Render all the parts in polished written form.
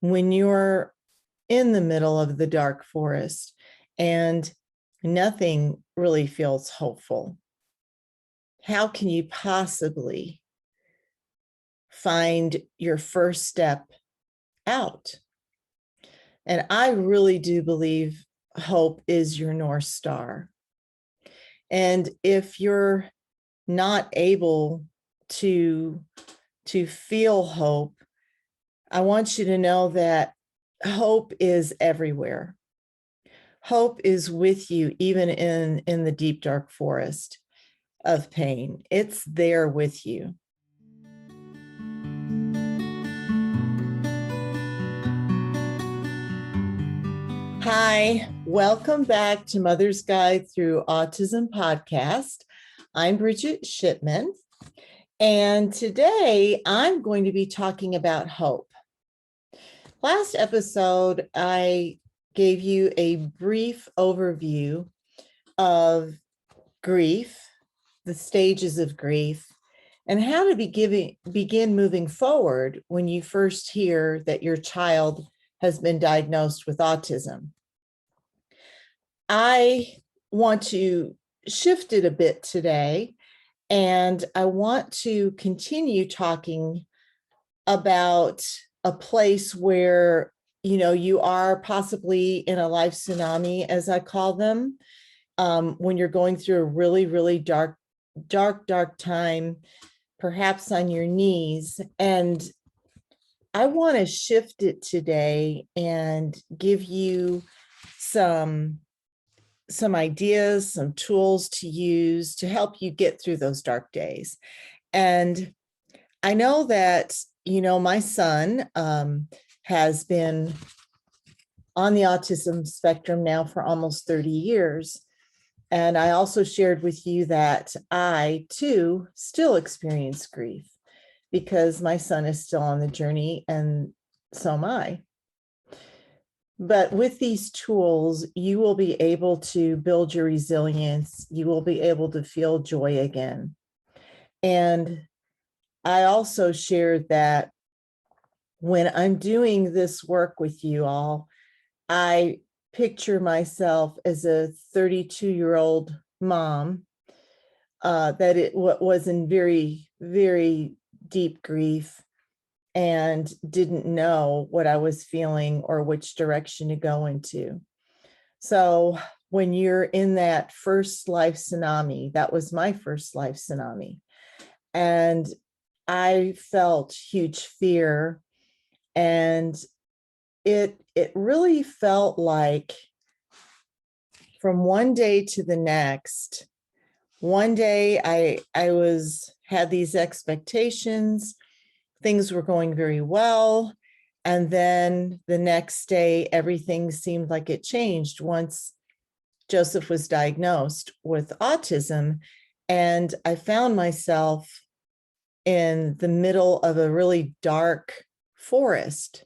when you're in the middle of the dark forest and nothing really feels hopeful, how can you possibly find your first step out? And I really do believe hope is your North Star. And if you're not able to feel hope, I want you to know that hope is everywhere. Hope is with you, even in the deep, dark forest of pain. It's there with you. Hi, welcome back to Mother's Guide Through Autism podcast. I'm Bridget Shipman, and today I'm going to be talking about hope. Last episode, I gave you a brief overview of grief, the stages of grief, and how to begin moving forward when you first hear that your child has been diagnosed with autism. I want to shift it a bit today, and I want to continue talking about a place where you are possibly in a life tsunami, as I call them, when you're going through a really, really dark time, perhaps on your knees. And I want to shift it today and give you some ideas, some tools to use to help you get through those dark days. And I know that, my son has been on the autism spectrum now for almost 30 years. And I also shared with you that I, too, still experience grief because my son is still on the journey, and so am I. But with these tools, you will be able to build your resilience. You will be able to feel joy again. And I also shared that when I'm doing this work with you all, I picture myself as a 32-year-old mom that it was in very, very deep grief and didn't know what I was feeling or which direction to go into. So when you're in that first life tsunami, that was my first life tsunami, and I felt huge fear, and it really felt like from one day to the next. One day I had these expectations, things were going very well, and then the next day everything seemed like it changed once Joseph was diagnosed with autism, and I found myself in the middle of a really dark forest.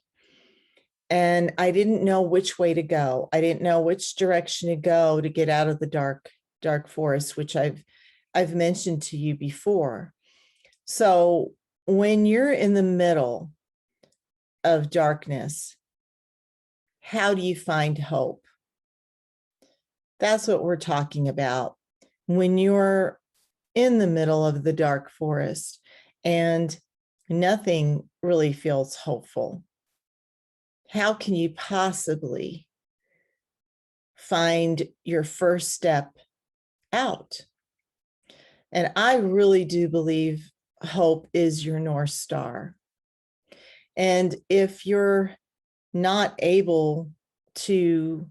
And I didn't know which way to go. I didn't know which direction to go to get out of the dark forest, which I've mentioned to you before. So when you're in the middle of darkness, how do you find hope? That's what we're talking about. When you're in the middle of the dark forest and nothing really feels hopeful, how can you possibly find your first step out? And I really do believe hope is your North Star. And if you're not able to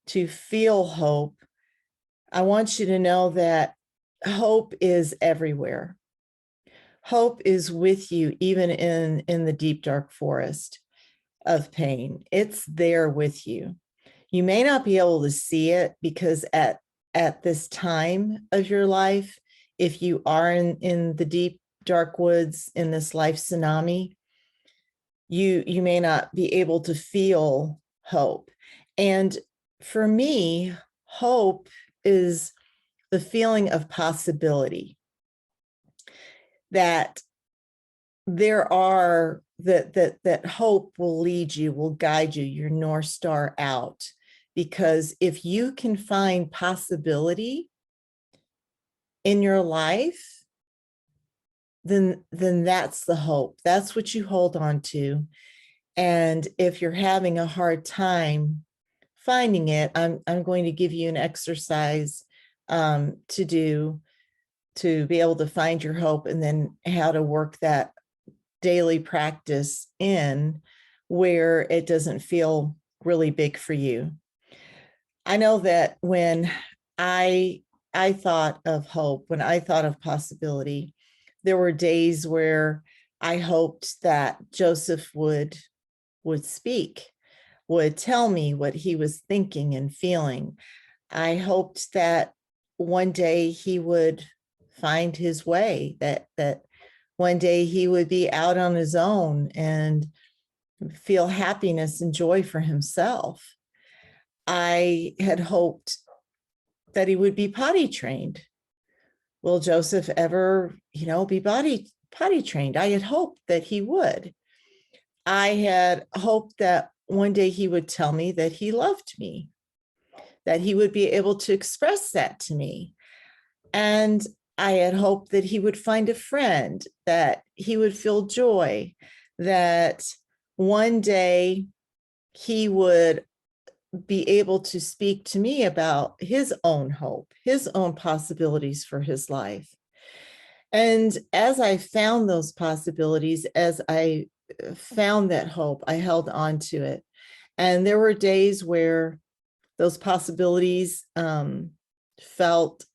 feel hope, I want you to know that hope is everywhere. Hope is with you, even in the deep, dark forest of pain. It's there with you. You may not be able to see it because at this time of your life, if you are in the deep, dark woods in this life tsunami, you may not be able to feel hope. And for me, hope is the feeling of possibility, that there are that hope will lead you, will guide you, your North Star out. Because if you can find possibility in your life, then that's the hope. That's what you hold on to. And if you're having a hard time finding it, I'm going to give you an exercise to do to be able to find your hope, and then how to work that daily practice in where it doesn't feel really big for you. I know that when I thought of hope, when I thought of possibility, there were days where I hoped that Joseph would speak, would tell me what he was thinking and feeling. I hoped that one day he would find his way, that one day he would be out on his own and feel happiness and joy for himself. I had hoped that he would be potty trained. Will Joseph ever, be potty trained? I had hoped that he would. I had hoped that one day he would tell me that he loved me, that he would be able to express that to me. And I had hoped that he would find a friend, that he would feel joy, that one day he would be able to speak to me about his own hope, his own possibilities for his life. And as I found those possibilities, as I found that hope, I held on to it. And there were days where those possibilities felt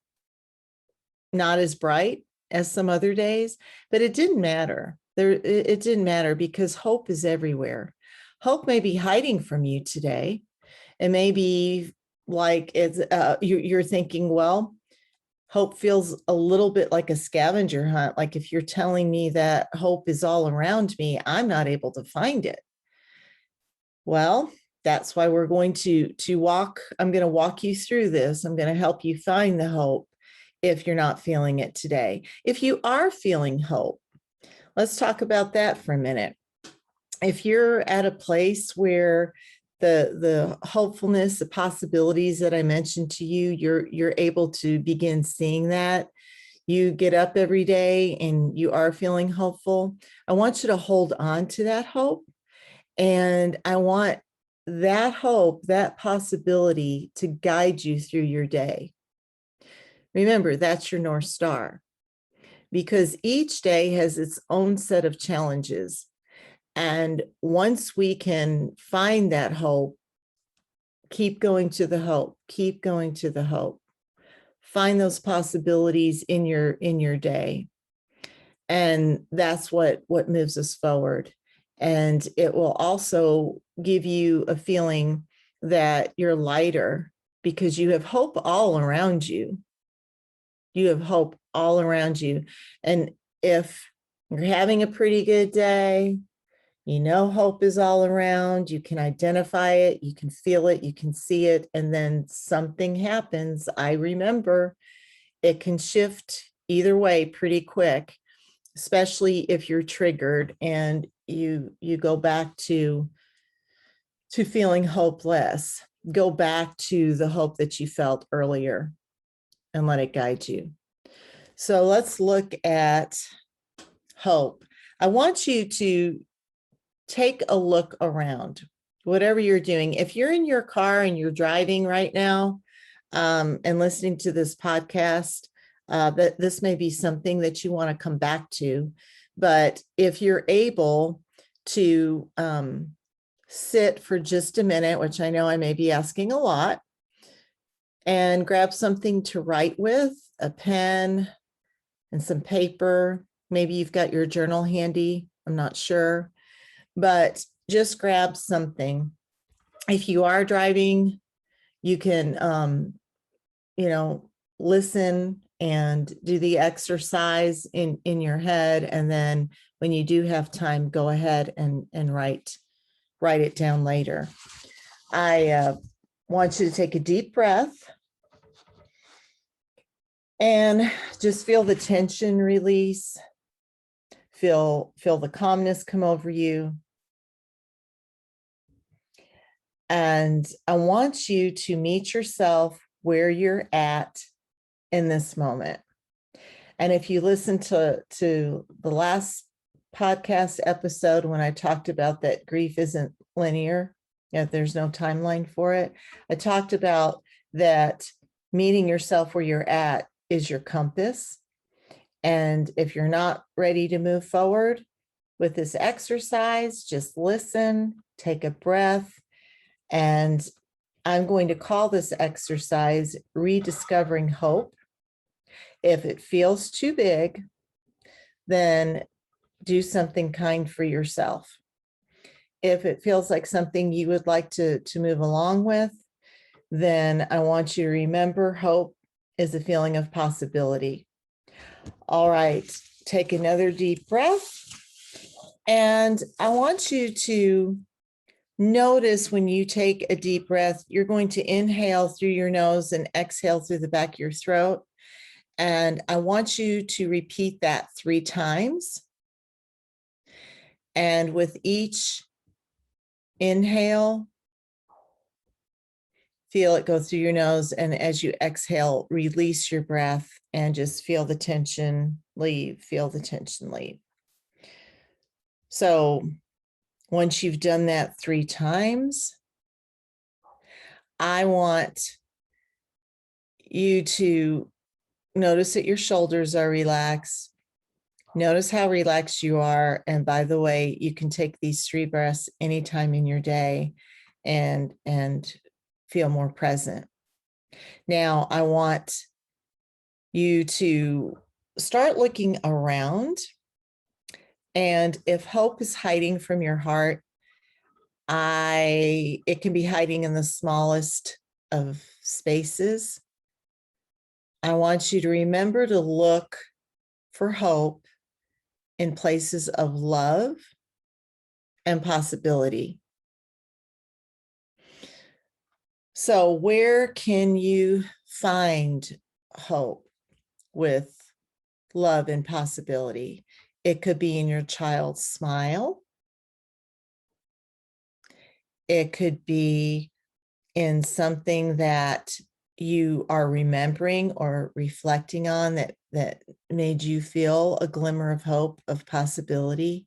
not as bright as some other days, but it didn't matter. It didn't matter, because hope is everywhere. Hope may be hiding from you today. It may be like you're thinking, well, hope feels a little bit like a scavenger hunt. Like if you're telling me that hope is all around me, I'm not able to find it. Well, that's why we're going to walk. I'm going to walk you through this. I'm going to help you find the hope if you're not feeling it today. If you are feeling hope, let's talk about that for a minute. If you're at a place where the hopefulness, the possibilities that I mentioned to you, you're able to begin seeing that. You get up every day and you are feeling hopeful. I want you to hold on to that hope. And I want that hope, that possibility to guide you through your day. Remember, that's your North Star, because each day has its own set of challenges. And once we can find that hope, keep going to the hope, keep going to the hope. Find those possibilities in your day. And that's what moves us forward. And it will also give you a feeling that you're lighter, because you have hope all around you. You have hope all around you. And if you're having a pretty good day, hope is all around, you can identify it, you can feel it, you can see it, and then something happens. I remember it can shift either way pretty quick, especially if you're triggered and you go back to feeling hopeless. Go back to the hope that you felt earlier and let it guide you. So let's look at hope. I want you to take a look around, whatever you're doing. If you're in your car and you're driving right now and listening to this podcast, that this may be something that you want to come back to. But if you're able to sit for just a minute, which I know I may be asking a lot, and grab something to write with, a pen and some paper. Maybe you've got your journal handy, I'm not sure, but just grab something. If you are driving, you can, listen and do the exercise in your head. And then when you do have time, go ahead and write it down later. I want you to take a deep breath and just feel the tension release. Feel the calmness come over you. And I want you to meet yourself where you're at in this moment. And if you listen to the last podcast episode when I talked about that grief isn't linear, there's no timeline for it, I talked about that meeting yourself where you're at is your compass. And if you're not ready to move forward with this exercise, just listen, take a breath, and I'm going to call this exercise Rediscovering Hope. If it feels too big, then do something kind for yourself. If it feels like something you would like to move along with, then I want you to remember hope is a feeling of possibility. All right, take another deep breath. And I want you to notice when you take a deep breath, you're going to inhale through your nose and exhale through the back of your throat. And I want you to repeat that 3 times. And with each inhale, feel it go through your nose. And as you exhale, release your breath and just feel the tension leave, feel the tension leave. So once you've done that 3 times, I want you to notice that your shoulders are relaxed. Notice how relaxed you are. And by the way, you can take these 3 breaths anytime in your day and feel more present. Now, I want you to start looking around. And if hope is hiding from your heart, it can be hiding in the smallest of spaces. I want you to remember to look for hope in places of love and possibility. So where can you find hope with love and possibility? It could be in your child's smile. It could be in something that you are remembering or reflecting on that made you feel a glimmer of hope, of possibility.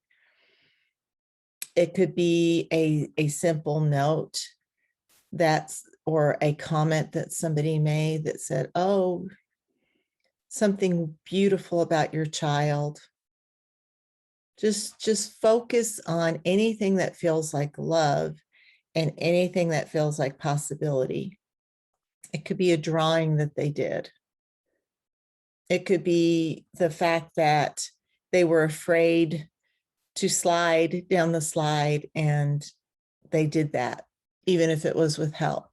It could be a simple note or a comment that somebody made that said, oh, something beautiful about your child. Just focus on anything that feels like love and anything that feels like possibility. It could be a drawing that they did. It could be the fact that they were afraid to slide down the slide and they did that, even if it was with help.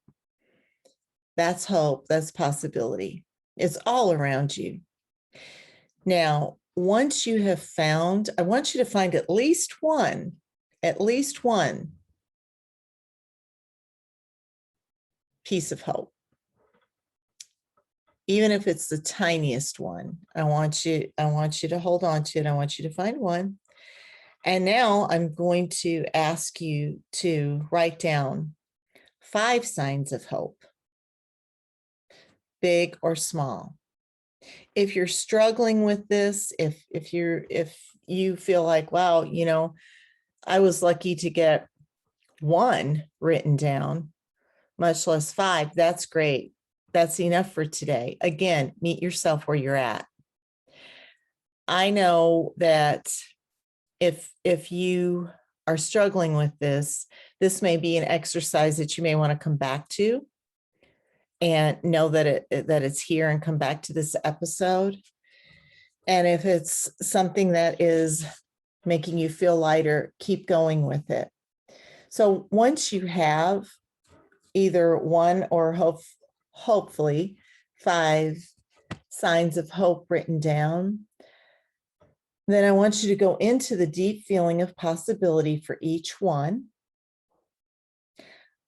That's hope, that's possibility. It's all around you. Now, once you have found, I want you to find at least one piece of hope. Even if it's the tiniest one, I want you to hold on to it. I want you to find one. And now I'm going to ask you to write down 5 signs of hope, big or small. If you're struggling with this, if you feel like, wow, I was lucky to get 1 written down, much less 5, that's great. That's enough for today. Again, meet yourself where you're at. I know that if you are struggling with this may be an exercise that you may want to come back to and know that it's here and come back to this episode. And if it's something that is making you feel lighter, keep going with it. So once you have either 1 or hopefully 5 signs of hope written down, then I want you to go into the deep feeling of possibility for each one.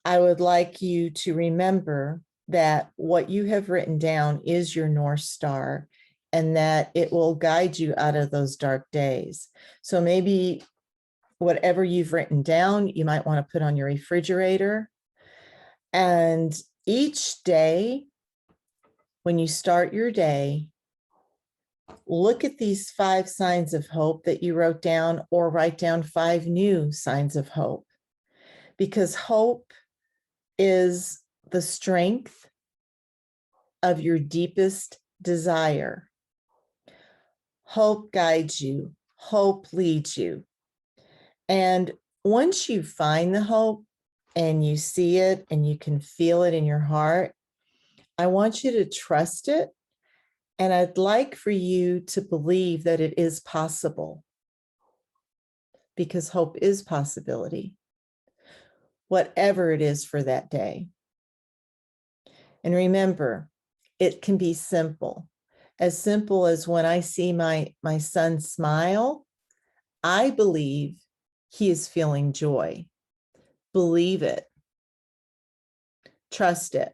I would like you to remember that what you have written down is your North Star. and that it will guide you out of those dark days. So maybe whatever you've written down, you might want to put on your refrigerator. And each day, when you start your day, look at these 5 signs of hope that you wrote down, or write down 5 new signs of hope, because hope is the strength of your deepest desire. Hope guides you, hope leads you. And once you find the hope and you see it and you can feel it in your heart, I want you to trust it. And I'd like for you to believe that it is possible, because hope is possibility, whatever it is for that day. And remember, it can be simple as when I see my son smile, I believe he is feeling joy. Believe it. Trust it.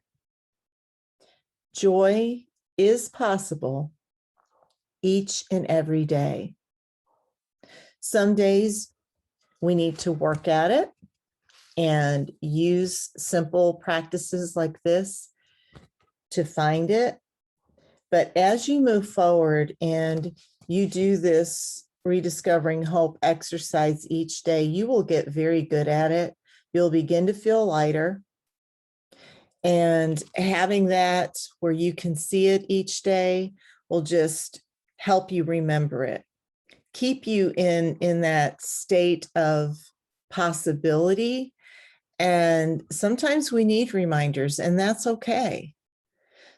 Joy is possible each and every day. Some days we need to work at it and use simple practices like this to find it. But as you move forward and you do this rediscovering hope exercise each day, you will get very good at it. You'll begin to feel lighter. And having that where you can see it each day will just help you remember it, keep you in that state of possibility. And sometimes we need reminders, and that's okay.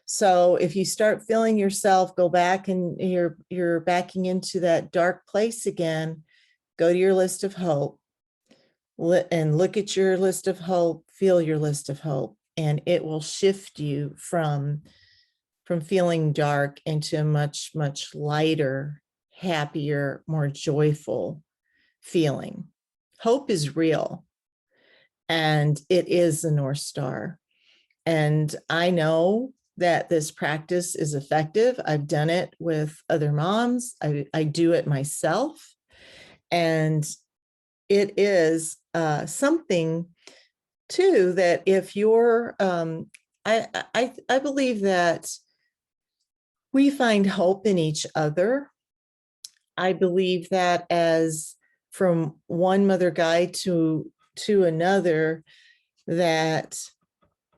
So if you start feeling yourself go back and you're backing into that dark place again, go to your list of hope and look at your list of hope, feel your list of hope, and it will shift you from feeling dark into a much, much lighter, happier, more joyful feeling. Hope is real, and it is the North Star. And I know that this practice is effective. I've done it with other moms. I do it myself. And it is something too that if you're, I believe that we find hope in each other. I believe that as from one mother guide to another, that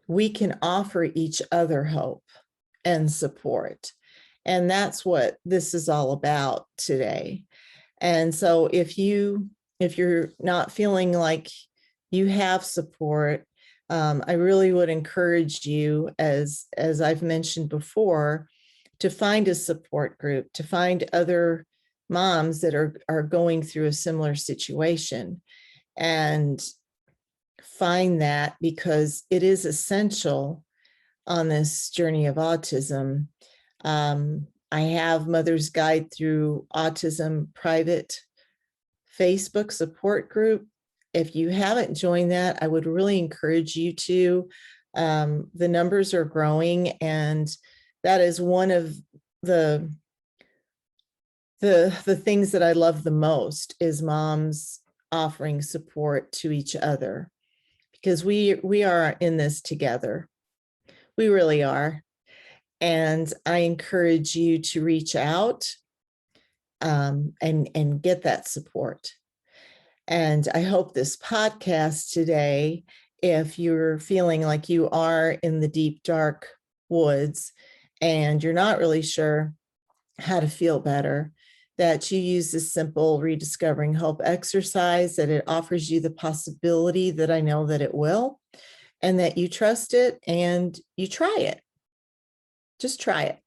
we can offer each other hope and support. And that's what this is all about today. And so if you're not feeling like you have support, I really would encourage you, as I've mentioned before, to find a support group, to find other moms that are going through a similar situation, and find that, because it is essential on this journey of autism. I have Mother's Guide Through Autism private Facebook support group. If you haven't joined that, I would really encourage you to. The numbers are growing, and that is one of the things that I love the most, is moms offering support to each other, because we are in this together. We really are. And I encourage you to reach out and get that support. And I hope this podcast today, if you're feeling like you are in the deep, dark woods and you're not really sure how to feel better, that you use this simple rediscovering hope exercise, that it offers you the possibility that I know that it will, and that you trust it and you try it. Just try it.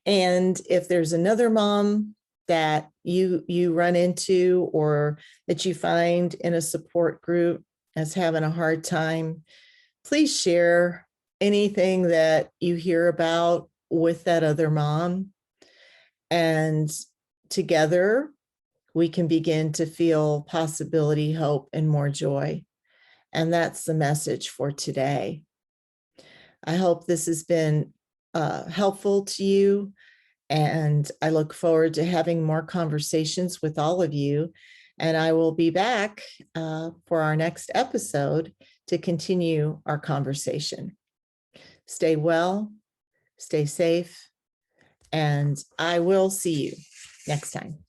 And if there's another mom that you run into, or that you find in a support group as having a hard time, please share anything that you hear about with that other mom. And together we can begin to feel possibility, hope, and more joy. And that's the message for today. I hope this has been helpful to you. And I look forward to having more conversations with all of you. And I will be back for our next episode to continue our conversation. Stay well, stay safe, and I will see you next time.